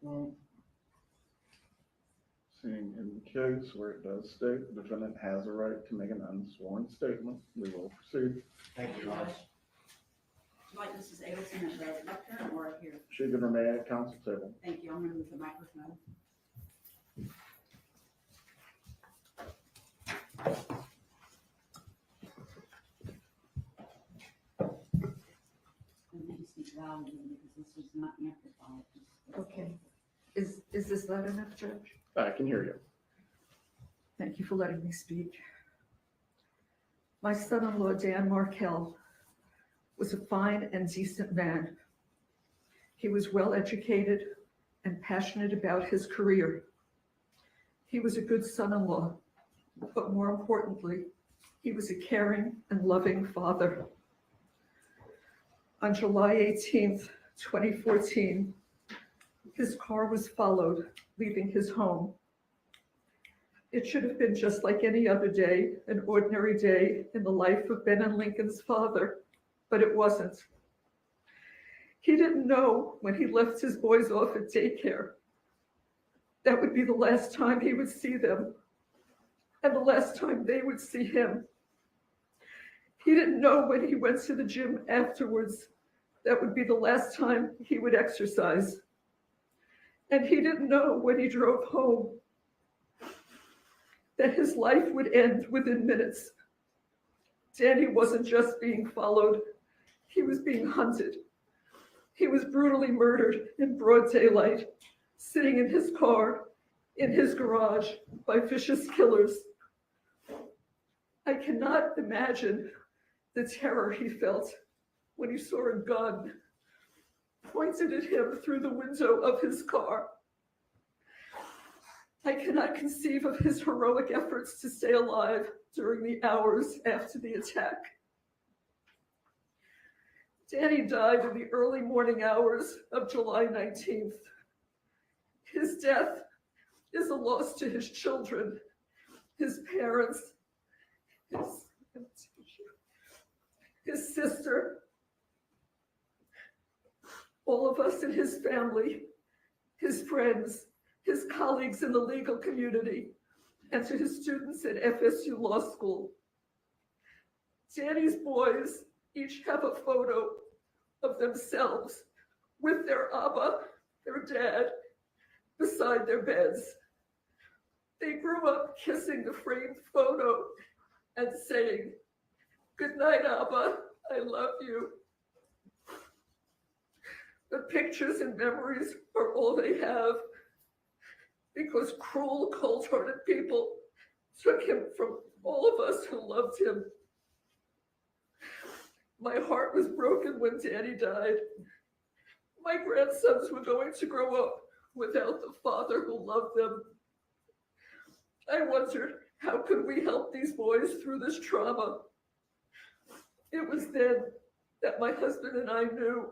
Well, seeing in the case where it does state the defendant has a right to make an unsworn statement, we will proceed. Thank you, Your Honor. Would you like Mrs. Adelson at the lectern or here? She can remain at council table. Thank you. I'm going to move the microphone. And then speak loudly because this is not amplified. Okay. Is this loud enough, Judge? I can hear you. Thank you for letting me speak. My son-in-law, Dan Markel, was a fine and decent man. He was well-educated and passionate about his career. He was a good son-in-law, but more importantly, he was a caring and loving father. On July 18th, 2014, his car was followed, leaving his home. It should have been just like any other day, an ordinary day in the life of Ben and Lincoln's father, but it wasn't. He didn't know when he left his boys off at daycare that would be the last time he would see them and the last time they would see him. He didn't know when he went to the gym afterwards that would be the last time he would exercise. And he didn't know when he drove home that his life would end within minutes. Danny wasn't just being followed, he was being hunted. He was brutally murdered in broad daylight, sitting in his car, in his garage, by vicious killers. I cannot imagine the terror he felt when he saw a gun pointed at him through the window of his car. I cannot conceive of his heroic efforts to stay alive during the hours after the attack. Danny died in the early morning hours of July 19th. His death is a loss to his children, his parents, his sister, all of us in his family, his friends, his colleagues in the legal community, and to his students at FSU Law School. Danny's boys each have a photo of themselves with their Abba, their dad, beside their beds. They grew up kissing the framed photo and saying, "Good night, Abba, I love you." The pictures and memories are all they have because cruel, cold-hearted people took him from all of us who loved him. My heart was broken when Danny died. My grandsons were going to grow up without the father who loved them. I wondered, how could we help these boys through this trauma? It was then that my husband and I knew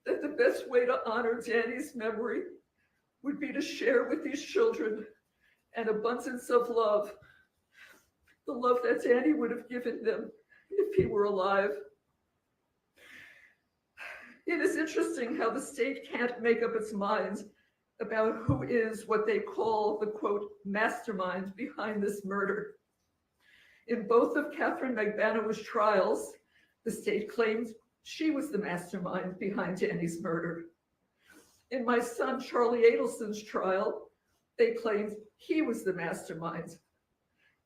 that the best way to honor Danny's memory would be to share with these children an abundance of love, the love that Danny would have given them if he were alive. It is interesting how the state can't make up its mind about who is what they call the, quote, mastermind behind this murder. In both of Catherine Magbanow's trials, the state claimed she was the mastermind behind Danny's murder. In my son Charlie Adelson's trial, they claimed he was the mastermind.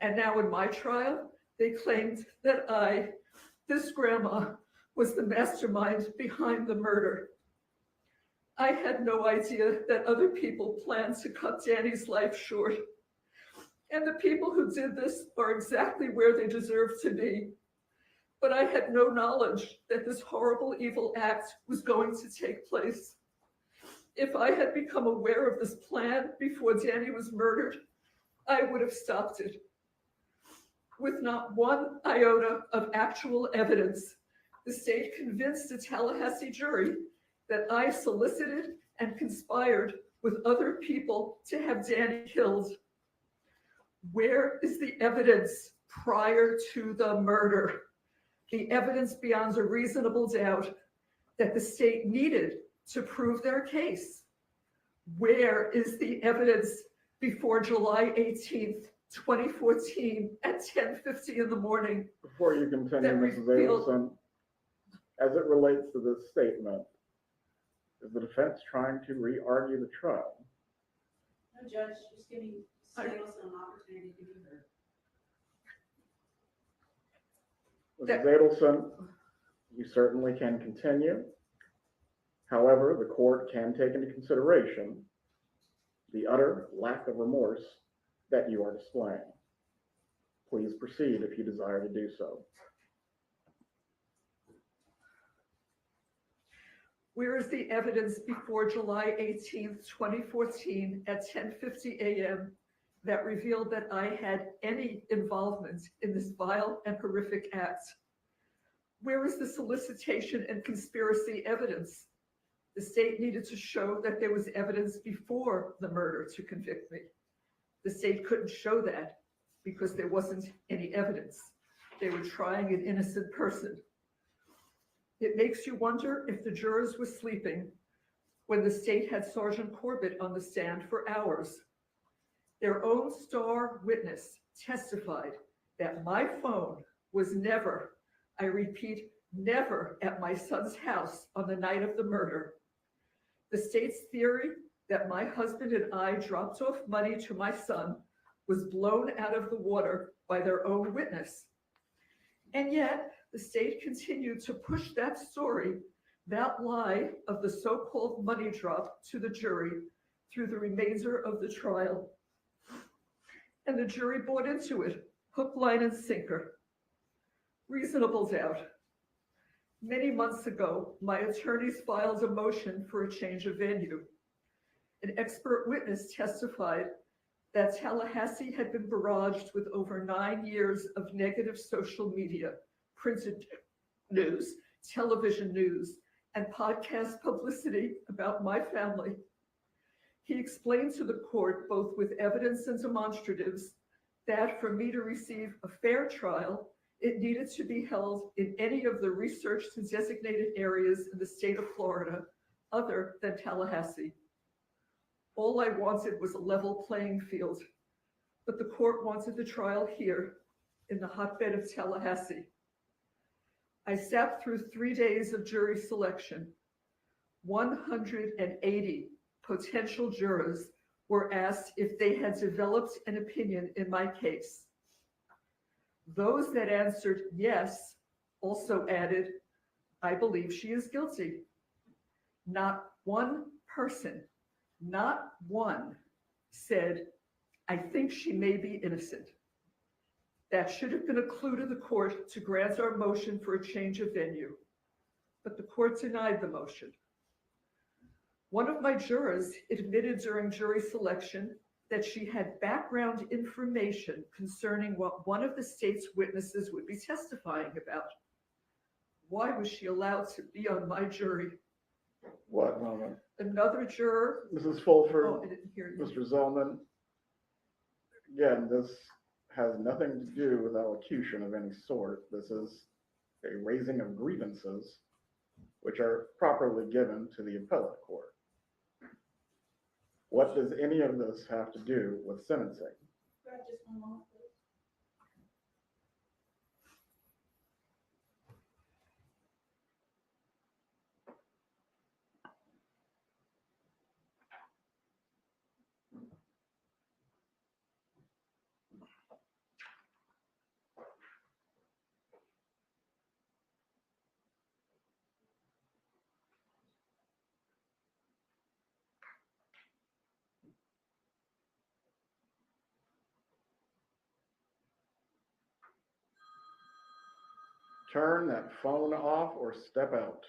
And now in my trial, they claimed that I, this grandma, was the mastermind behind the murder. I had no idea that other people planned to cut Danny's life short. And the people who did this are exactly where they deserve to be. But I had no knowledge that this horrible, evil act was going to take place. If I had become aware of this plan before Danny was murdered, I would have stopped it. With not one iota of actual evidence, the state convinced a Tallahassee jury that I solicited and conspired with other people to have Danny killed. Where is the evidence prior to the murder? The evidence beyond a reasonable doubt that the state needed to prove their case. Where is the evidence before July 18th, 2014 at 10:50 in the morning? Before you continue, That Mrs. revealed- Adelson, as it relates to this statement, is the defense trying to re-argue the trial? No, Judge, just giving Adelson an opportunity to be heard. Mrs. Adelson, you certainly can continue. However, the court can take into consideration the utter lack of remorse that you are displaying. Please proceed if you desire to do so. Where is the evidence before July 18th, 2014 at 10:50 a.m. that revealed that I had any involvement in this vile and horrific act? Where is the solicitation and conspiracy evidence? The state needed to show that there was evidence before the murder to convict me. The state couldn't show that because there wasn't any evidence. They were trying an innocent person. It makes you wonder if the jurors were sleeping when the state had Sergeant Corbett on the stand for hours. Their own star witness testified that my phone was never, I repeat, never at my son's house on the night of the murder. The state's theory that my husband and I dropped off money to my son was blown out of the water by their own witness. And yet, the state continued to push that story, that lie of the so-called money drop to the jury through the remainder of the trial. And the jury bought into it, hook, line, and sinker. Reasonable doubt. Many months ago, my attorneys filed a motion for a change of venue. An expert witness testified that Tallahassee had been barraged with over 9 years of negative social media, printed news, television news, and podcast publicity about my family. He explained to the court, both with evidence and demonstratives, that for me to receive a fair trial, it needed to be held in any of the researched and designated areas in the state of Florida other than Tallahassee. All I wanted was a level playing field, but the court wanted the trial here in the hotbed of Tallahassee. I sat through 3 days of jury selection. 180 potential jurors were asked if they had developed an opinion in my case. Those that answered yes also added, I believe she is guilty. Not one person, not one, said, I think she may be innocent. That should have been a clue to the court to grant our motion for a change of venue, but the court denied the motion. One of my jurors admitted during jury selection that she had background information concerning what one of the state's witnesses would be testifying about. Why was she allowed to be on my jury? What moment? Another juror. Mrs. Fulford, Oh, I didn't hear you. Mr. Zellman, again, this has nothing to do with elocution of any sort. This is a raising of grievances, which are properly given to the appellate court. What does any of this have to do with sentencing? Grab just one moment, please. Turn that phone off or step out.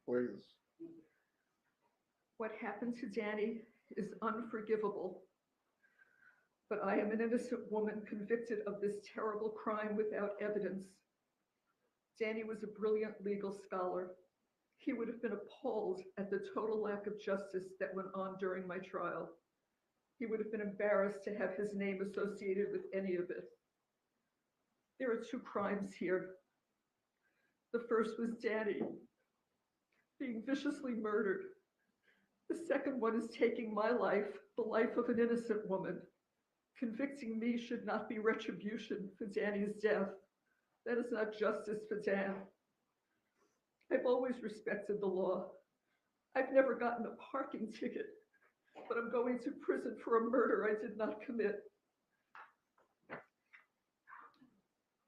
Please. What happened to Danny is unforgivable. But I am an innocent woman convicted of this terrible crime without evidence. Danny was a brilliant legal scholar. He would have been appalled at the total lack of justice that went on during my trial. He would have been embarrassed to have his name associated with any of it. There are two crimes here. The first was Danny being viciously murdered. The second one is taking my life, the life of an innocent woman. Convicting me should not be retribution for Danny's death. That is not justice for Dan. I've always respected the law. I've never gotten a parking ticket, but I'm going to prison for a murder I did not commit.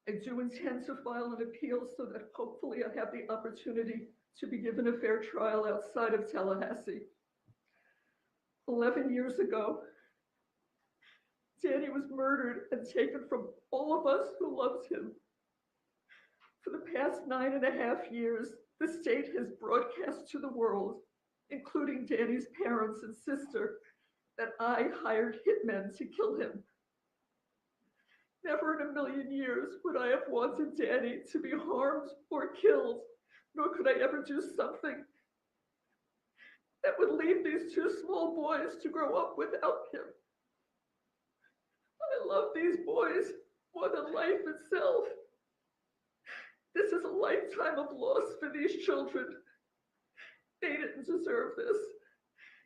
I do intend to file an appeal so that hopefully I have the opportunity to be given a fair trial outside of Tallahassee. 11 years ago, Danny was murdered and taken from all of us who loved him. For the past 9.5 years, the state has broadcast to the world, including Danny's parents and sister, that I hired hitmen to kill him. Never in a million years would I have wanted Danny to be harmed or killed, nor could I ever do something that would leave these two small boys to grow up without him. I love these boys more than life itself. This is a lifetime of loss for these children. They didn't deserve this.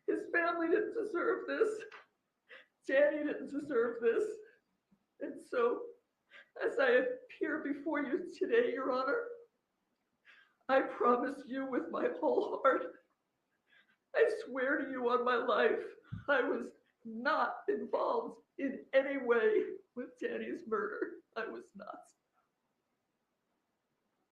His family didn't deserve this. Danny didn't deserve this. And so, as I appear before you today, Your Honor, I promise you with my whole heart, I swear to you on my life, I was not involved in any way with Danny's murder. I was not.